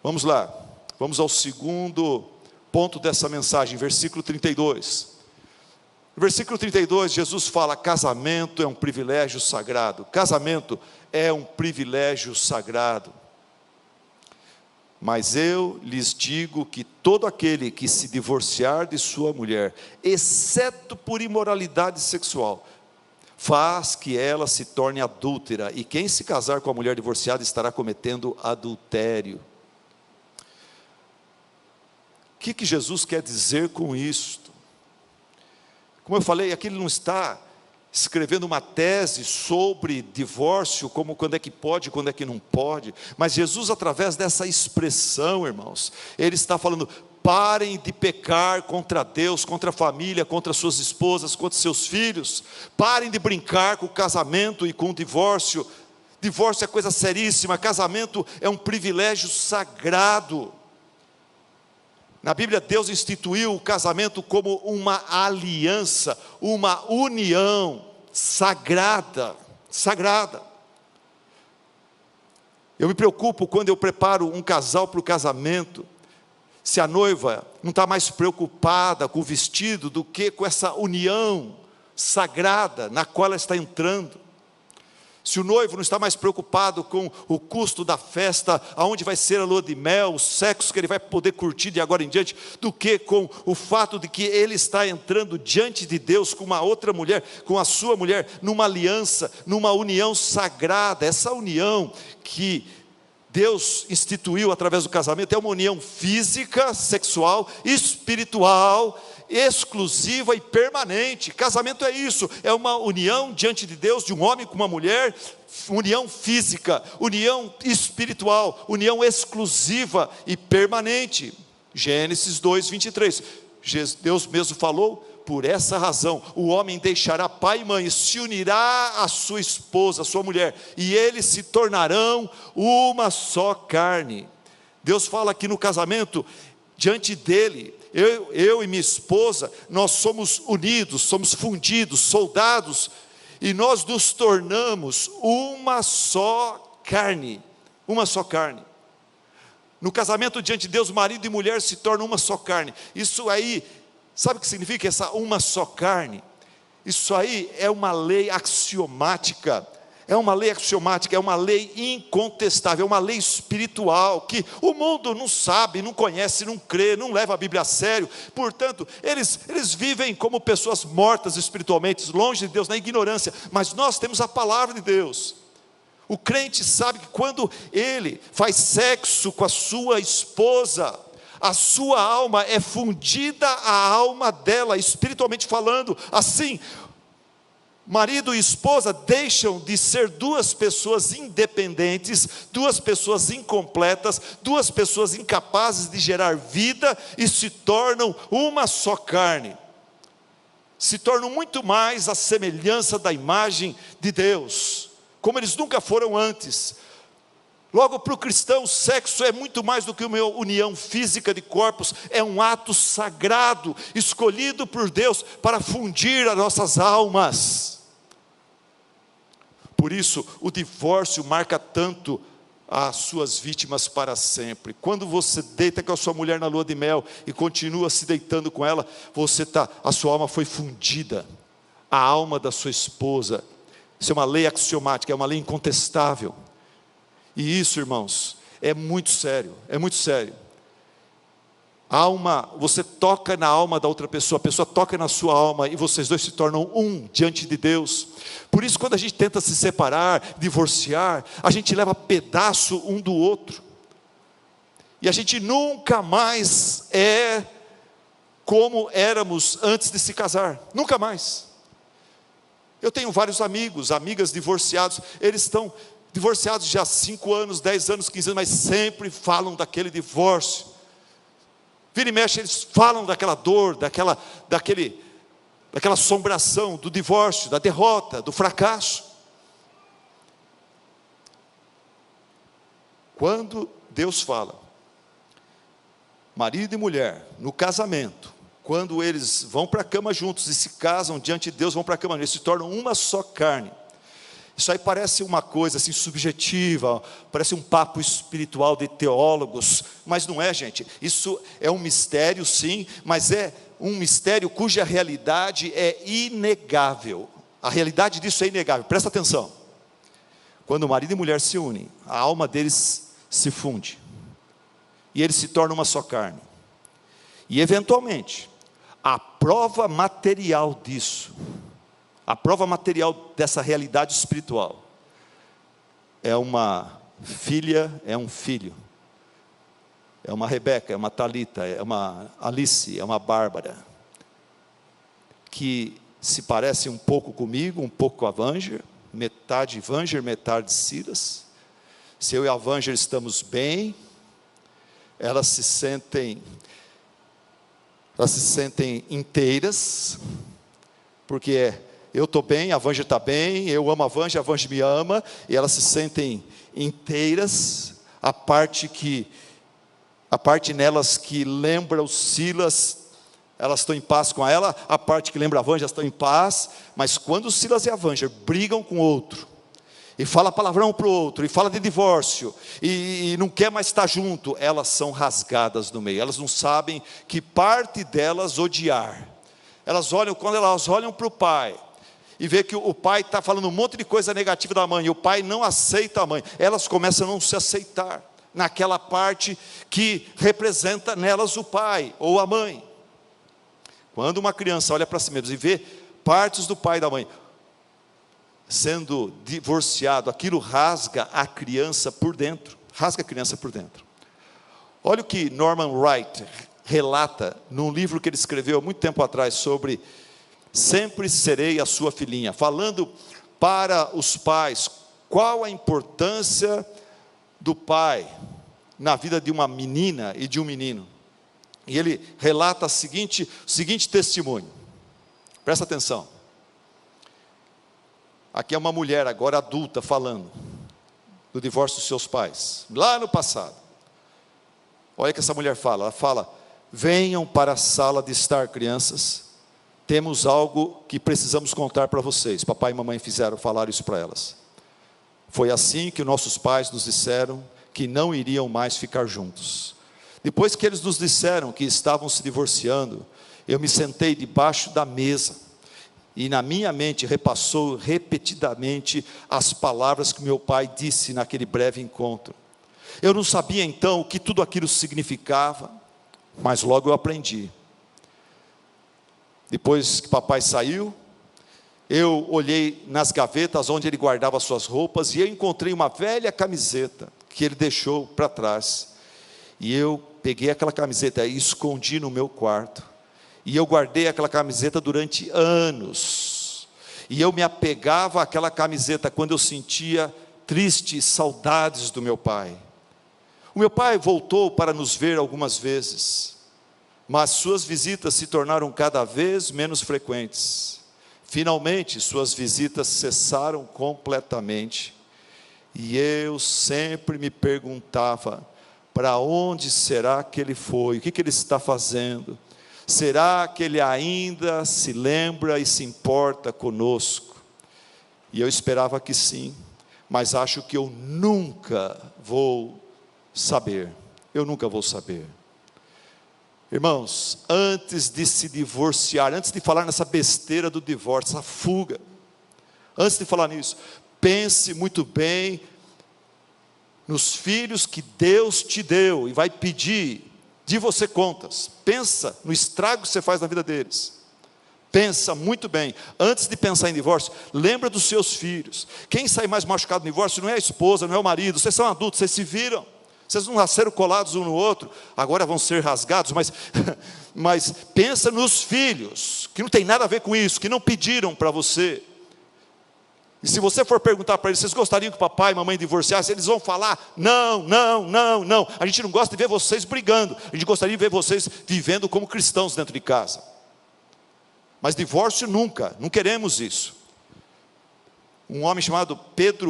Vamos lá, vamos ao segundo ponto dessa mensagem, versículo 32. No versículo 32, Jesus fala: casamento é um privilégio sagrado. Casamento é um privilégio sagrado. Mas eu lhes digo que todo aquele que se divorciar de sua mulher, exceto por imoralidade sexual, faz que ela se torne adúltera, e quem se casar com a mulher divorciada estará cometendo adultério. O que Jesus quer dizer com isto? Como eu falei, aqui ele não está escrevendo uma tese sobre divórcio, como quando é que pode, quando é que não pode, mas Jesus, através dessa expressão, irmãos, ele está falando: parem de pecar contra Deus, contra a família, contra suas esposas, contra seus filhos. Parem de brincar com o casamento e com o divórcio. Divórcio é coisa seríssima, casamento é um privilégio sagrado. Na Bíblia, Deus instituiu o casamento como uma aliança, uma união sagrada, sagrada. Eu me preocupo quando eu preparo um casal para o casamento, se a noiva não está mais preocupada com o vestido do que com essa união sagrada na qual ela está entrando. Se o noivo não está mais preocupado com o custo da festa, aonde vai ser a lua de mel, o sexo que ele vai poder curtir de agora em diante, do que com o fato de que ele está entrando diante de Deus com uma outra mulher, com a sua mulher, numa aliança, numa união sagrada. Essa união que Deus instituiu através do casamento é uma união física, sexual, espiritual, exclusiva e permanente. Casamento é isso, é uma união diante de Deus, de um homem com uma mulher, união física, união espiritual, união exclusiva e permanente. Gênesis 2, 23, Deus mesmo falou: por essa razão, o homem deixará pai e mãe, se unirá à sua esposa, à sua mulher, e eles se tornarão uma só carne. Deus fala aqui no casamento, diante dele, eu e minha esposa, nós somos unidos, somos fundidos, soldados, e nós nos tornamos uma só carne, uma só carne. No casamento diante de Deus, marido e mulher se tornam uma só carne. Isso aí, sabe o que significa essa uma só carne? Isso aí é uma lei axiomática, é uma lei incontestável, é uma lei espiritual, que o mundo não sabe, não conhece, não crê, não leva a Bíblia a sério. Portanto, eles vivem como pessoas mortas espiritualmente, longe de Deus, na ignorância, mas nós temos a palavra de Deus. O crente sabe que quando ele faz sexo com a sua esposa, a sua alma é fundida à alma dela, espiritualmente falando. Assim, marido e esposa deixam de ser duas pessoas independentes, duas pessoas incompletas, duas pessoas incapazes de gerar vida, e se tornam uma só carne. Se tornam muito mais a semelhança da imagem de Deus, como eles nunca foram antes. Logo, para o cristão, o sexo é muito mais do que uma união física de corpos, é um ato sagrado, escolhido por Deus para fundir as nossas almas. Por isso, o divórcio marca tanto as suas vítimas para sempre. Quando você deita com a sua mulher na lua de mel e continua se deitando com ela, a sua alma foi fundida, a alma da sua esposa. Isso é uma lei axiomática, é uma lei incontestável. E isso, irmãos, é muito sério, é muito sério. Você toca na alma da outra pessoa, a pessoa toca na sua alma, e vocês dois se tornam um diante de Deus. Por isso, quando a gente tenta se separar, divorciar, a gente leva pedaço um do outro, e a gente nunca mais é como éramos antes de se casar, nunca mais. Eu tenho vários amigos, amigas divorciados, eles estão divorciados já há 5 anos, 10 anos, 15 anos, mas sempre falam daquele divórcio. Vira e mexe, eles falam daquela dor, daquela assombração do divórcio, da derrota, do fracasso. Quando Deus fala, marido e mulher, no casamento, quando eles vão para a cama juntos e se casam diante de Deus, vão para a cama, eles se tornam uma só carne. Isso aí parece uma coisa assim subjetiva, parece um papo espiritual de teólogos, mas não é, gente. Isso é um mistério, sim, mas é um mistério cuja realidade é inegável. A realidade disso é inegável. Presta atenção. Quando marido e mulher se unem, a alma deles se funde e eles se tornam uma só carne. E eventualmente, a prova material disso, a prova material dessa realidade espiritual, é uma filha, é um filho, é uma Rebeca, é uma Talita, é uma Alice, é uma Bárbara, que se parece um pouco comigo, um pouco com a Vanger, metade Vanger, metade Silas. Se eu e a Vanger estamos bem, elas se sentem inteiras, porque eu estou bem, a Vanger está bem, eu amo a Vanger me ama, e elas se sentem inteiras. A parte nelas que lembra o Silas, elas estão em paz com ela. A parte que lembra a Vanger, estão em paz. Mas quando o Silas e a Vanger brigam com o outro, e fala palavrão para o outro, e fala de divórcio, e não quer mais estar junto, elas são rasgadas no meio. Elas não sabem que parte delas odiar. Quando elas olham para o pai, e vê que o pai está falando um monte de coisa negativa da mãe, e o pai não aceita a mãe, elas começam a não se aceitar, naquela parte que representa nelas o pai, ou a mãe. Quando uma criança olha para si mesma e vê partes do pai e da mãe sendo divorciado, aquilo rasga a criança por dentro, Olha o que Norman Wright relata num livro que ele escreveu há muito tempo atrás sobre Sempre Serei a Sua Filhinha, falando para os pais qual a importância do pai na vida de uma menina e de um menino. E ele relata o seguinte testemunho, presta atenção. Aqui é uma mulher agora adulta falando do divórcio dos seus pais, lá no passado. Olha o que essa mulher fala, ela fala: venham para a sala de estar, crianças, temos algo que precisamos contar para vocês. Papai e mamãe falaram isso para elas. Foi assim que nossos pais nos disseram que não iriam mais ficar juntos. Depois que eles nos disseram que estavam se divorciando, eu me sentei debaixo da mesa, e na minha mente repassou repetidamente as palavras que meu pai disse naquele breve encontro. Eu não sabia então o que tudo aquilo significava, mas logo eu aprendi. Depois que papai saiu, eu olhei nas gavetas onde ele guardava suas roupas, e eu encontrei uma velha camiseta que ele deixou para trás. E eu peguei aquela camiseta e escondi no meu quarto. E eu guardei aquela camiseta durante anos. E eu me apegava àquela camiseta quando eu sentia tristes saudades do meu pai. O meu pai voltou para nos ver algumas vezes, mas suas visitas se tornaram cada vez menos frequentes. Finalmente, suas visitas cessaram completamente. E eu sempre me perguntava: para onde será que ele foi? O que ele está fazendo? Será que ele ainda se lembra e se importa conosco? E eu esperava que sim, mas acho que eu nunca vou saber. Irmãos, antes de se divorciar, antes de falar nessa besteira do divórcio, essa fuga, antes de falar nisso, pense muito bem nos filhos que Deus te deu e vai pedir de você contas. Pensa no estrago que você faz na vida deles. Pensa muito bem. Antes de pensar em divórcio, lembra dos seus filhos. Quem sai mais machucado no divórcio não é a esposa, não é o marido. Vocês são adultos, vocês se viram. Vocês não nasceram colados um no outro, agora vão ser rasgados, mas pensa nos filhos, que não tem nada a ver com isso, que não pediram para você. E se você for perguntar para eles: vocês gostariam que papai e mamãe divorciassem? Eles vão falar: não, a gente não gosta de ver vocês brigando, a gente gostaria de ver vocês vivendo como cristãos dentro de casa. Mas divórcio nunca, não queremos isso. Um homem chamado Pete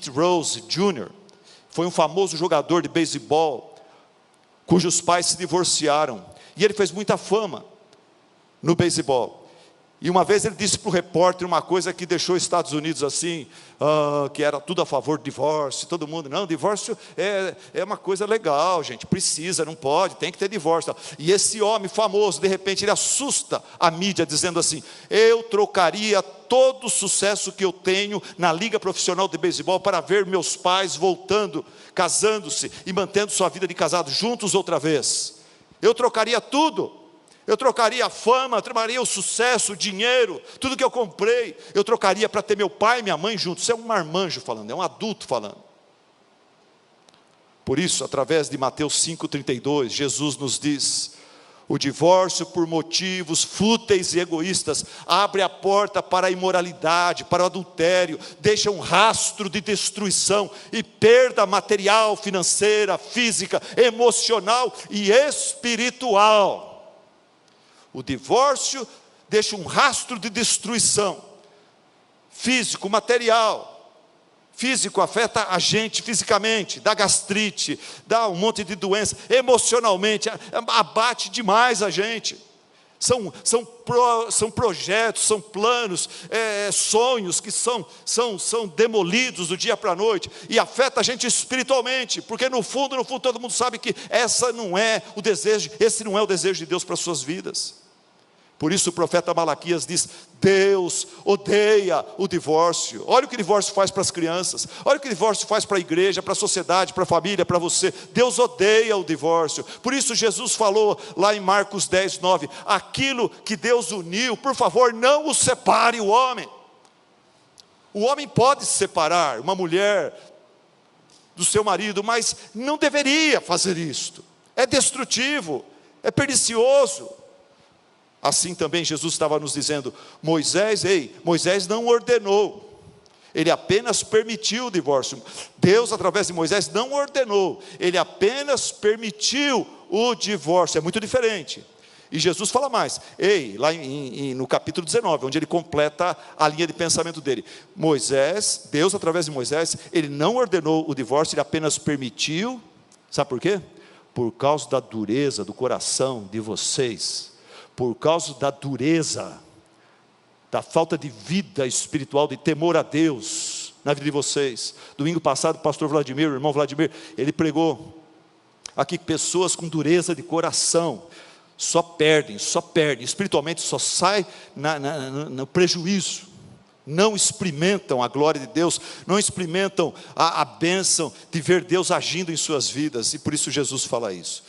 Rose Jr., foi um famoso jogador de beisebol, cujos pais se divorciaram, e ele fez muita fama no beisebol. E uma vez ele disse para o repórter uma coisa que deixou os Estados Unidos assim, que era tudo a favor do divórcio, todo mundo, não, divórcio é uma coisa legal, gente, precisa, não pode, tem que ter divórcio. E esse homem famoso, de repente, ele assusta a mídia, dizendo assim: eu trocaria todo o sucesso que eu tenho na liga profissional de beisebol para ver meus pais voltando, casando-se e mantendo sua vida de casado juntos outra vez. Eu trocaria tudo. Eu trocaria a fama, eu trocaria o sucesso, o dinheiro, tudo que eu comprei, eu trocaria para ter meu pai e minha mãe juntos. Isso é um marmanjo falando, é um adulto falando. Por isso, através de Mateus 5,32, Jesus nos diz: o divórcio por motivos fúteis e egoístas abre a porta para a imoralidade, para o adultério, deixa um rastro de destruição e perda material, financeira, física, emocional e espiritual. O divórcio deixa um rastro de destruição, físico, material. Físico afeta a gente fisicamente, dá gastrite, dá um monte de doença. Emocionalmente, abate demais a gente. São projetos, são planos, sonhos que são demolidos do dia para a noite. E afeta a gente espiritualmente, porque no fundo todo mundo sabe que esse não é o desejo de Deus para as suas vidas. Por isso o profeta Malaquias diz: Deus odeia o divórcio. Olha o que o divórcio faz para as crianças, olha o que o divórcio faz para a igreja, para a sociedade, para a família, para você. Deus odeia o divórcio. Por isso Jesus falou lá em Marcos 10, 9: aquilo que Deus uniu, por favor, não o separe o homem. O homem pode separar uma mulher do seu marido, mas não deveria fazer isto. É destrutivo, é pernicioso. Assim também Jesus estava nos dizendo: Moisés não ordenou, ele apenas permitiu o divórcio. Deus, através de Moisés, não ordenou, ele apenas permitiu o divórcio. É muito diferente. E Jesus fala mais, lá no capítulo 19, onde ele completa a linha de pensamento dele. Deus, através de Moisés, ele não ordenou o divórcio, ele apenas permitiu. Sabe por quê? Por causa da dureza do coração de vocês. Por causa da dureza, da falta de vida espiritual, de temor a Deus na vida de vocês. Domingo passado, o pastor Vladimir, o irmão Vladimir, ele pregou aqui: pessoas com dureza de coração só perdem, espiritualmente só sai no prejuízo. Não experimentam a glória de Deus, não experimentam a bênção de ver Deus agindo em suas vidas. E por isso Jesus fala isso.